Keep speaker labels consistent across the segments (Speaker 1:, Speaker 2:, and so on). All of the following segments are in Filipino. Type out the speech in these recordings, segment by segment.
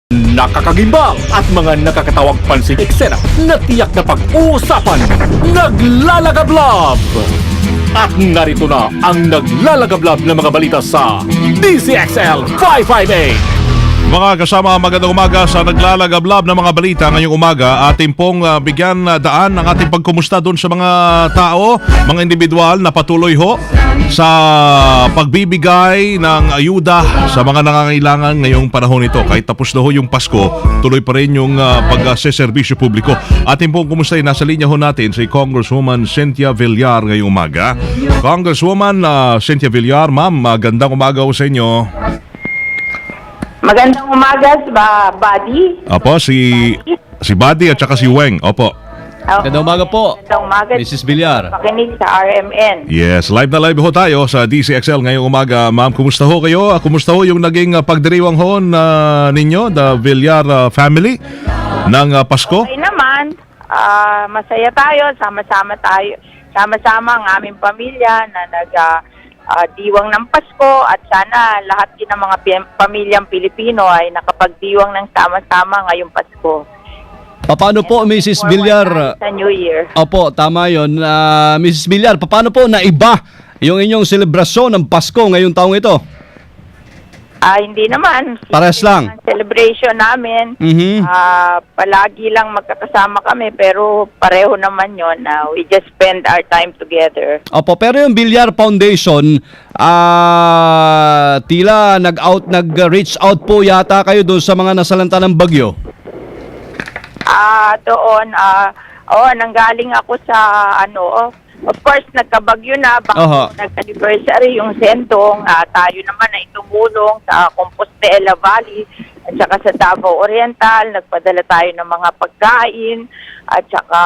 Speaker 1: Nakakagimbal at mga nakakatawag pansing eksena na tiyak na pag-uusapan. Naglalagablab! At narito na ang naglalagablab na mga balita sa DCXL 558.
Speaker 2: Mga kasama, magandang umaga sa naglalagablab na mga balita ngayong umaga. Ating pong bigyan daan ang ating pagkumusta doon sa mga tao, mga individual na patuloy ho sa pagbibigay ng ayuda sa mga nangangailangan ngayong panahon ito. Kahit tapos na ho yung Pasko, tuloy pa rin yung pagseserbisyo publiko. Ating pong kumustahin, nasa linya ho natin si Congresswoman Cynthia Villar ngayong umaga. Congresswoman Cynthia Villar, ma'am, magandang umaga ho sa inyo.
Speaker 3: Magandang umaga, Buddy.
Speaker 2: Opo, si Buddy at saka si Weng. Opo.
Speaker 4: Magandang umaga po,
Speaker 3: Magandang umaga,
Speaker 4: Mrs. Villar.
Speaker 3: makinig sa RMN.
Speaker 2: Yes, live na live ho tayo sa DCXL ngayong umaga. Ma'am, kumusta ho kayo? Kumusta ho yung naging pagdiriwang ho ninyo, the Villar family, ng Pasko?
Speaker 3: Okay naman, masaya tayo, sama-sama tayo. Sama-sama ang aming pamilya na diwang ng Pasko at sana lahat din ng mga pamilyang Pilipino ay nakapagdiwang ng sama-sama ngayong Pasko.
Speaker 4: Paano po, Mrs. Villar?
Speaker 3: Sa New Year.
Speaker 4: Opo, tama yun. Mrs. Villar, paano po naiba yung inyong selebrasyon ng Pasko ngayong taong ito?
Speaker 3: Hindi naman.
Speaker 4: Parehas lang.
Speaker 3: Ang celebration namin, palagi lang magkakasama kami pero pareho naman yon. We just spend our time together.
Speaker 4: Opo, pero yung Villar Foundation, tila nag-reach out po yata kayo doon sa mga nasalanta ng bagyo.
Speaker 3: Doon, nanggaling ako sa of course, nagkabagyo na, bago nag-anniversary yung Sendong, tayo naman ay tumulong sa Compostela Valley at saka sa Davao Oriental, nagpadala tayo ng mga pagkain at saka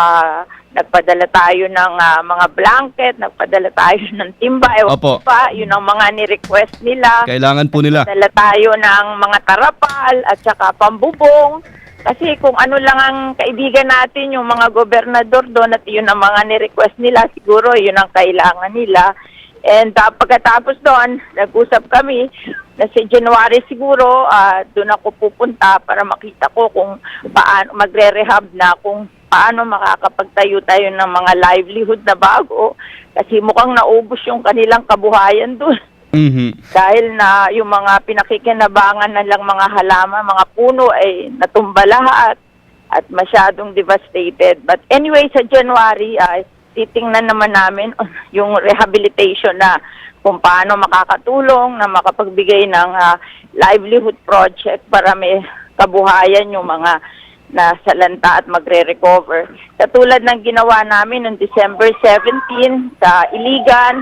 Speaker 3: nagpadala tayo ng mga blanket, nagpadala tayo ng timba,
Speaker 4: Opo.
Speaker 3: Yun ang mga ni-request nila.
Speaker 4: Kailangan po nila.
Speaker 3: Nagpadala tayo ng mga tarapal at saka pambubong. Kasi kung ano lang ang kaibigan natin, yung mga gobernador doon at yun ang mga ni-request nila, siguro yun ang kailangan nila. And pagkatapos doon, nag-usap kami na si January siguro, doon ako pupunta para makita ko kung paano magre-rehab na, kung paano makakapagtayo tayo ng mga livelihood na bago. Kasi mukhang naubos yung kanilang kabuhayan doon. Dahil na yung mga pinakikinabangan na lang mga halaman, mga puno ay natumba lahat at masyadong devastated. But anyway, sa January ay titingnan naman namin yung rehabilitation na kung paano makakatulong na makapagbigay ng livelihood project para may kabuhayan yung mga nasalanta at magre-recover. Katulad ng ginawa namin noong December 17 sa Iligan,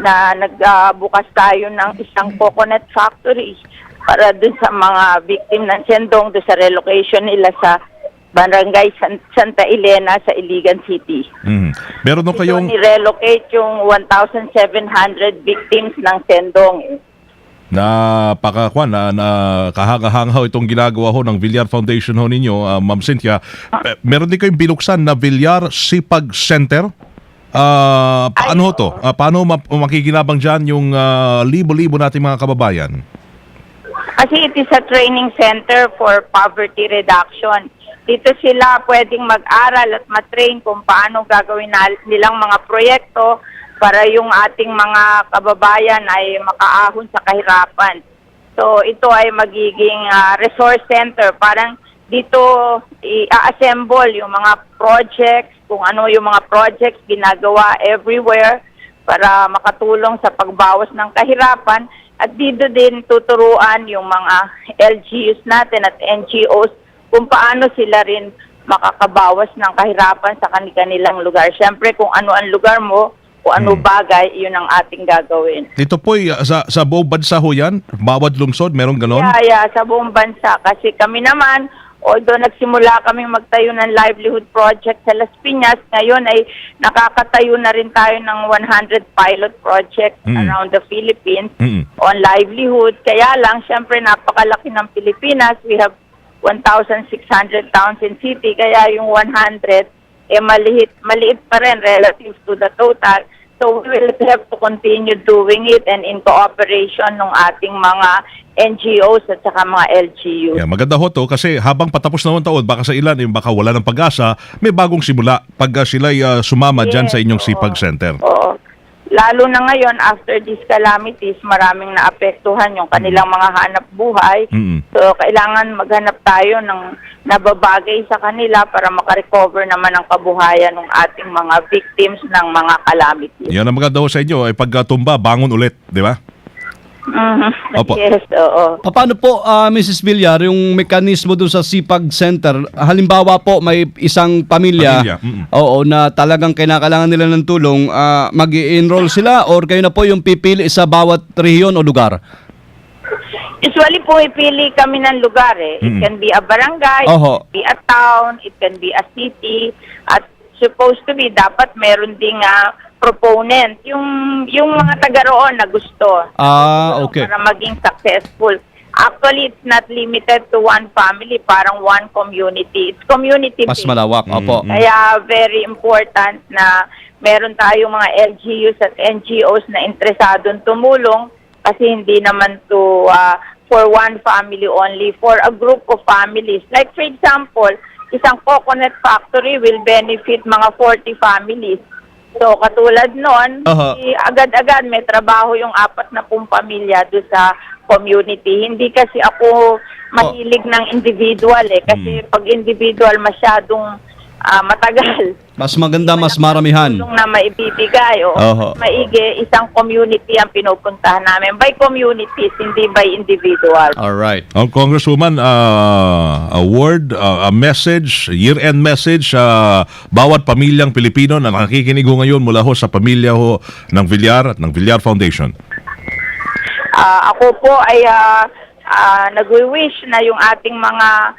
Speaker 3: na nagbukas tayo ng isang coconut factory para dun sa mga victim ng Sendong, dun sa relocation nila sa Barangay Santa Elena sa Iligan City.
Speaker 2: Meron nung kayong...
Speaker 3: Ni-relocate yung 1,700 victims ng Sendong.
Speaker 2: na kahanga-hanga itong ginagawa ho ng Villar Foundation ho ninyo, Ma'am Cynthia. Meron din kayong binuksan na Villar Sipag Center. Paano ho to? Paano makikinabang dyan yung libo-libo nating mga kababayan?
Speaker 3: Kasi it is a training center for poverty reduction. Dito sila pwedeng mag-aral at matrain kung paano gagawin nilang mga proyekto para yung ating mga kababayan ay makaahon sa kahirapan. So ito ay magiging resource center. Parang dito i-assemble yung mga projects, kung ano yung mga projects ginagawa everywhere para makatulong sa pagbawas ng kahirapan. At dito din tuturuan yung mga LGUs natin at NGOs kung paano sila rin makakabawas ng kahirapan sa kanilang lugar. Siyempre kung ano ang lugar mo, kung ano bagay, yun ang ating gagawin.
Speaker 2: Ito po'y sa buong bansa ho yan? Bawat lungsod, meron ganon?
Speaker 3: Yeah, sa buong bansa. Kasi kami naman, although nagsimula kaming magtayo ng livelihood project sa Las Piñas, ngayon ay nakakatayo na rin tayo ng 100 pilot projects around the Philippines on livelihood. Kaya lang, syempre napakalaki ng Pilipinas. We have 1,600 towns and city, kaya yung 100 maliit pa rin relative to the total. So we will have to continue doing it and in cooperation ng ating mga NGOs at saka mga LGUs.
Speaker 2: Yeah, maganda ho to kasi habang patapos na ang taon, baka sa ilan, baka wala ng pag-asa, may bagong simula pag sila'y sumama dyan sa inyong Sipag Center.
Speaker 3: Oo. Lalo na ngayon, after these calamities, maraming naapektuhan yung kanilang mga hanap buhay. So, kailangan maghanap tayo ng nababagay sa kanila para makarecover naman ang kabuhayan ng ating mga victims ng mga calamities.
Speaker 2: Yan ang maganda ho sa inyo, ay pagtumba, bangon ulit, di ba? Opo.
Speaker 3: Yes, oo.
Speaker 4: Paano po, Mrs. Villar, yung mekanismo doon sa Sipag Center? Halimbawa po, may isang pamilya, oo, na talagang kinakailangan nila ng tulong, mag-i-enroll sila or kayo na po yung pipili sa bawat rehiyon o lugar?
Speaker 3: Usually po, ipili kami ng lugar eh. It can be a barangay,
Speaker 4: Oho.
Speaker 3: it can be a town, it can be a city, at supposed to be, dapat meron ding proponent, yung mga taga roon na gusto.
Speaker 4: Okay.
Speaker 3: Para maging successful. Actually, it's not limited to one family, parang one community. It's community
Speaker 4: Mas
Speaker 3: based.
Speaker 4: malawak, opo.
Speaker 3: Kaya very important na meron tayong mga LGUs at NGOs na interesadong tumulong kasi hindi naman to for one family only, for a group of families. Like for example, isang coconut factory will benefit mga 40 families. So, katulad nun, agad-agad may trabaho yung 40 pamilya doon sa community. Hindi kasi ako mahilig ng individual eh. Kasi pag individual masyadong matagal.
Speaker 4: Mas maganda, mas maramihan.
Speaker 3: Tulong na maibibigay. Maigi, isang community ang pinupuntahan namin. By communities, hindi by individual.
Speaker 4: Alright.
Speaker 2: Congresswoman, a word, a message, year-end message sa bawat pamilyang Pilipino na nakikinig ho ngayon mula ho sa pamilya ho ng Villar at ng Villar Foundation.
Speaker 3: Ako po ay nagwi-wish na yung ating mga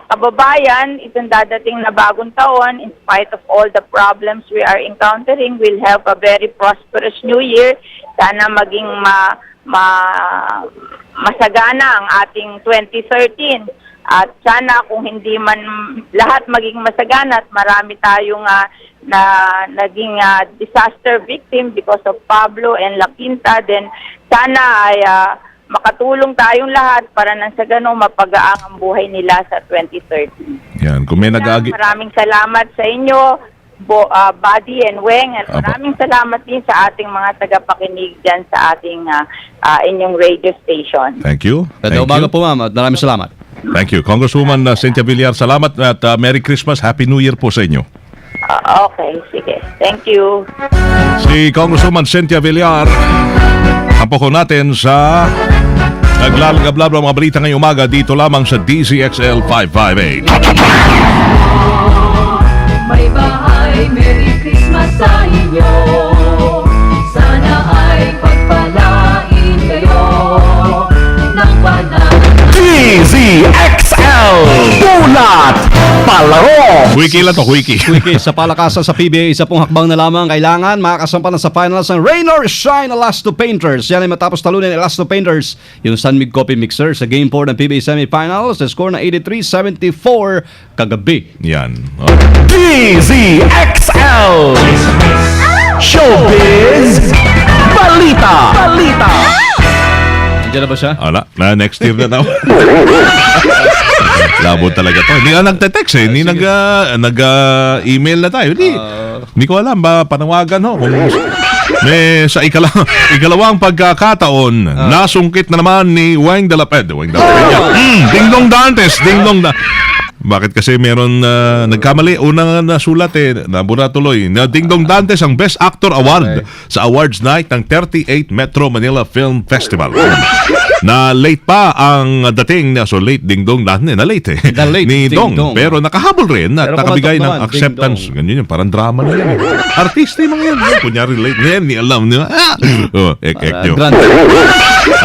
Speaker 3: kababayan, itong dadating na bagong taon, in spite of all the problems we are encountering, will have a very prosperous new year. Sana maging masagana ang ating 2013. At sana kung hindi man lahat maging masagana at marami tayong na naging disaster victim because of Pablo and La Quinta, then sana ay makatulong tayong lahat para nang sa ganun mapagaang ang buhay nila sa 2013.
Speaker 2: Yan, kung may nag-aagi...
Speaker 3: Maraming salamat sa inyo, Buddy and Weng, at maraming salamat din sa ating mga tagapakinig dyan sa ating inyong radio station.
Speaker 2: Thank you.
Speaker 4: Ganda umaga po, ma'am, at maraming salamat.
Speaker 2: Thank you. Congresswoman Cynthia Villar, salamat at Merry Christmas, Happy New Year po sa inyo.
Speaker 3: Okay, sige. Thank you.
Speaker 2: Si Congresswoman Cynthia Villar, hampok natin sa naglalagablab ng mga balita ngayong umaga dito lamang sa DZXL 558.
Speaker 5: May bahay, Merry Christmas sa inyo. Sana ay pagpalain kayo ng banal.
Speaker 1: DZXL Bulat Palaro.
Speaker 2: Wiki lang to, wiki.
Speaker 4: Wiki, sa palakasan sa PBA, isa pong hakbang na lamang kailangan makakasampalan sa finals ng Rain or Shine Elasto Painters. Yan ay matapos talunin ng Elasto Painters yung San Mig Coffee Mixer sa Game 4 ng PBA Semifinals sa score na 83-74 kagabi.
Speaker 2: Yan.
Speaker 1: DZXL Showbiz Balita.
Speaker 4: Andiyan na ba siya?
Speaker 2: Ala, na next year na daw. Labo talaga to. Hindi ka nagte-text eh. Hindi nag-email na tayo. Hindi ko alam ba panawagan ho. Kung may sa ikalawang pagkakataon, nasungkit na naman ni Weng de la Peña. Ding Dong Dantes. Bakit kasi meron nagkamali, unang nasulat nabura tuloy na Ding Dong Dantes ang Best Actor Award sa awards night ng 38 Metro Manila Film Festival. Na late pa ang dating so late Ding Dong Dantes na late ni Dong. Pero nakahabol rin at nakabigay ng acceptance. Ganyan yun, parang drama na yan. Artista yung mga yan. Kunyari late na yan, ni alam niyo.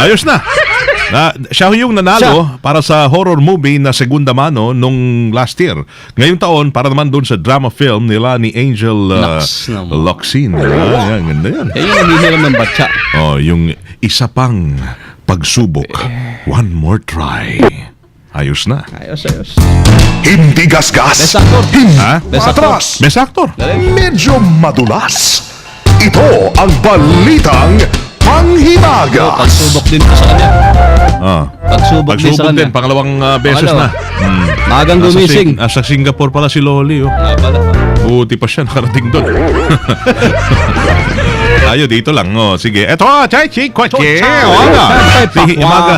Speaker 2: Ayos na. Siya yung nanalo para sa horror movie na Segunda Mano nung last year. Ngayong taon, para naman doon sa drama film nila ni Angel Locsin. Yan, ganda yan.
Speaker 4: Yung nanihiram ng batya.
Speaker 2: Yung isa pang pagsubok. One more try. Ayos na.
Speaker 4: Ayos.
Speaker 6: Hindi gasgas.
Speaker 4: Best actor.
Speaker 6: Hindi
Speaker 4: Best actor.
Speaker 6: patras.
Speaker 2: Best actor.
Speaker 6: Medyo madulas. Ito ang balitang Unang himagas.
Speaker 4: Pagsubok din to sa kanya.
Speaker 2: Ah.
Speaker 4: Pagsubok din sa
Speaker 2: Pagsubok
Speaker 4: kanya.
Speaker 2: din, pangalawang beses
Speaker 4: Pangalawa.
Speaker 2: na.
Speaker 4: Maagang gumising.
Speaker 2: Sa Singapore pala si Loli. Oh.
Speaker 4: Ah, pala.
Speaker 2: Buti pa siya nakarating doon. Tayo dito lang. Oh, sige. Eto, chay, chi, kwatche. Wala. Si Imaga.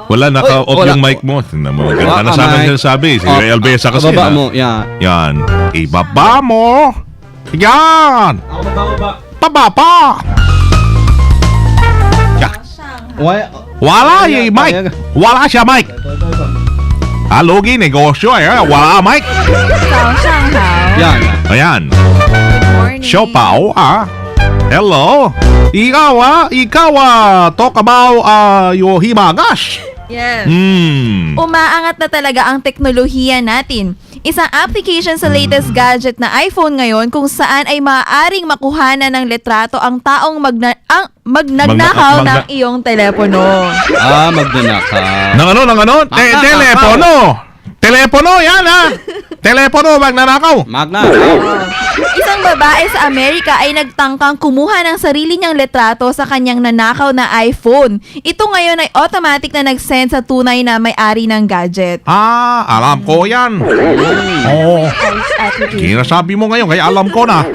Speaker 2: Wala, naka-off
Speaker 4: Wala.
Speaker 2: yung mic mo. Tingnan mo. Ganda
Speaker 4: Wala
Speaker 2: na
Speaker 4: ka,
Speaker 2: sa akin
Speaker 4: mic.
Speaker 2: sinasabi. Si
Speaker 4: Oh,
Speaker 2: Elbesa kasi.
Speaker 4: Ibaba
Speaker 2: na.
Speaker 4: mo, yan.
Speaker 2: Yan. Ibaba mo. Yan. Baba pa. Wala yung mic. Wala siya mic. Alogi, negosyo eh. Wala mic.
Speaker 7: 早上好
Speaker 4: Yan.
Speaker 2: Ayan.
Speaker 7: Good morning.
Speaker 2: Siopaw Hello. Ikaw talk about your himagas.
Speaker 7: Yes. Umaangat na talaga ang teknolohiya natin. Isang application sa latest gadget na iPhone ngayon kung saan ay maaaring makuhanan ng litrato ang taong magnanakaw ng iyong telepono.
Speaker 4: Ah, magnanakaw.
Speaker 2: Nang ano? Telepono. Telepono, yan Telepono, magnanakaw.
Speaker 7: Isang babae sa Amerika ay nagtangkang kumuha ng sarili niyang litrato sa kanyang nanakaw na iPhone. Ito ngayon ay automatic na nag-send sa tunay na may-ari ng gadget.
Speaker 2: Alam ko yan. Oo. Kinasabi mo ngayon, kaya alam ko na.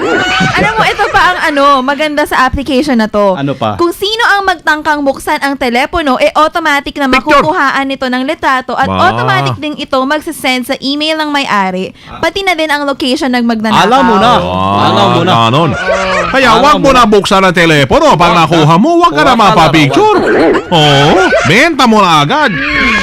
Speaker 7: Alam mo, ito pa ang maganda sa application na to.
Speaker 4: Ano pa?
Speaker 7: Kung sino ang magtangkang buksan ang telepono, automatic na
Speaker 2: Picture.
Speaker 7: makukuhaan nito ng litrato at
Speaker 2: Ba.
Speaker 7: automatic ding ito magsisend sa email ng may-ari, pati na din ang location ng magnanakaw.
Speaker 4: Alam mo na. Alam mo na.
Speaker 2: Ganon. Kaya
Speaker 4: Alam
Speaker 2: wag mo
Speaker 4: mo
Speaker 2: na buksan ang telepono. Pag nakuha mo, wag ka na
Speaker 4: Wag ka na,
Speaker 2: mapapicture. Oo. Benta mo na agad.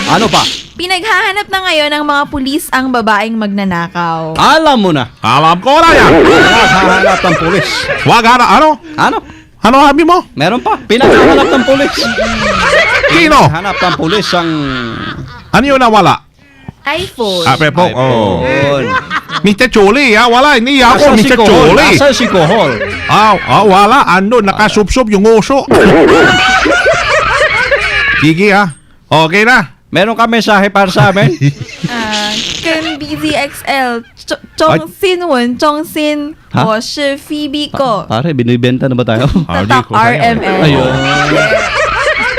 Speaker 4: Ano pa?
Speaker 7: Pinaghahanap na ngayon ng mga pulis ang babaeng magnanakaw.
Speaker 4: Alam mo na.
Speaker 2: Alam ko na yan.
Speaker 4: Pinaghahanap ng pulis.
Speaker 2: Wag ka na. Ano?
Speaker 4: Ano?
Speaker 2: Ano sabi mo?
Speaker 4: Meron pa. Pinaghahanap ng pulis.
Speaker 2: Sino?
Speaker 4: Hanap ng pulis ang...
Speaker 2: Ano yun nawala?
Speaker 7: iPhone.
Speaker 2: Pepo. Oh.
Speaker 4: Yun.
Speaker 2: Mr. Choli, wala. Hindi ako,
Speaker 4: Nasaan si
Speaker 2: Mr.
Speaker 4: Kohol?
Speaker 2: Choli.
Speaker 4: Nasaan si Kohol?
Speaker 2: Wala. Ano, nakasubsob yung uso. Sige, Okay na.
Speaker 4: Meron ka mensahe para sa amin?
Speaker 7: Ken BZXL, Chongsin Wen, Chongsin,
Speaker 4: Ha?
Speaker 7: 我是 Phoebe ko.
Speaker 4: Pare, binibenta na ba tayo?
Speaker 7: Tatak RMN.
Speaker 4: Ayun.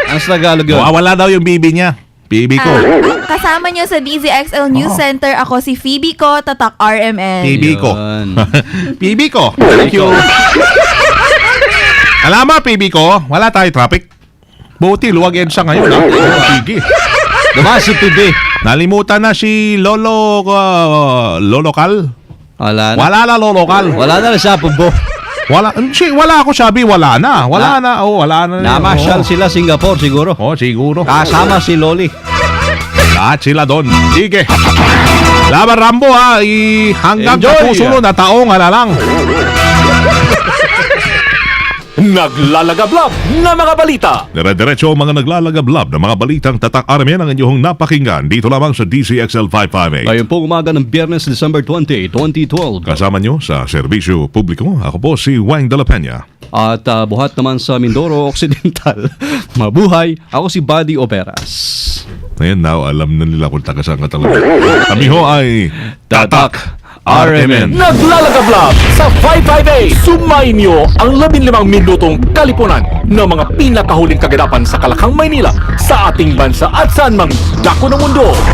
Speaker 4: Ang sa Tagalog yun.
Speaker 2: Wala daw yung bibi niya. Bibi ko.
Speaker 7: Kasama nyo sa BZXL News Center, ako si Phoebe ko, Tatak RMN.
Speaker 2: Bibi ko.
Speaker 4: Yun.
Speaker 2: Bibi ko. Thank you. Alam mo, Bibi ko, wala tayo traffic. Buti, luwag EDSA ngayon. Sige.
Speaker 4: Diba si PB?
Speaker 2: Nalimutan na si Lolokal.
Speaker 4: Wala na.
Speaker 2: Wala na Lolokal.
Speaker 4: Wala na siya, Pubo.
Speaker 2: Wala ako sabi, wala na. Wala na. Wala na.
Speaker 4: Namasyal sila Singapore siguro.
Speaker 2: Siguro.
Speaker 4: Kasama si Loli.
Speaker 2: Lahat sila doon. Sige. Laban Rambo hanggang
Speaker 4: Enjoy.
Speaker 2: sa susunod na taong lang.
Speaker 1: Naglalagablab na mga balita.
Speaker 2: Dire-diretso ang mga naglalagablab ng mga balitang tatak RMN ang inyong napakinggan dito lamang sa DCXL 558.
Speaker 4: Ngayon po umaga ng Biyernes, December 20, 2012.
Speaker 2: Kasama nyo sa serbisyo publiko, ako po si Wang de la Peña.
Speaker 4: At buhat naman sa Mindoro Occidental. Mabuhay, ako si Buddy Operas.
Speaker 2: Ngayon now, alam na nila kung taga saan ka talaga. Kami ho ay
Speaker 4: Tatak RMN.
Speaker 1: Naglalagablab sa 558. Sumayin niyo ang 15 minutong kalipunan ng mga pinakahuling kaganapan sa Kalakang, Maynila, sa ating bansa at saan mang dako ng mundo.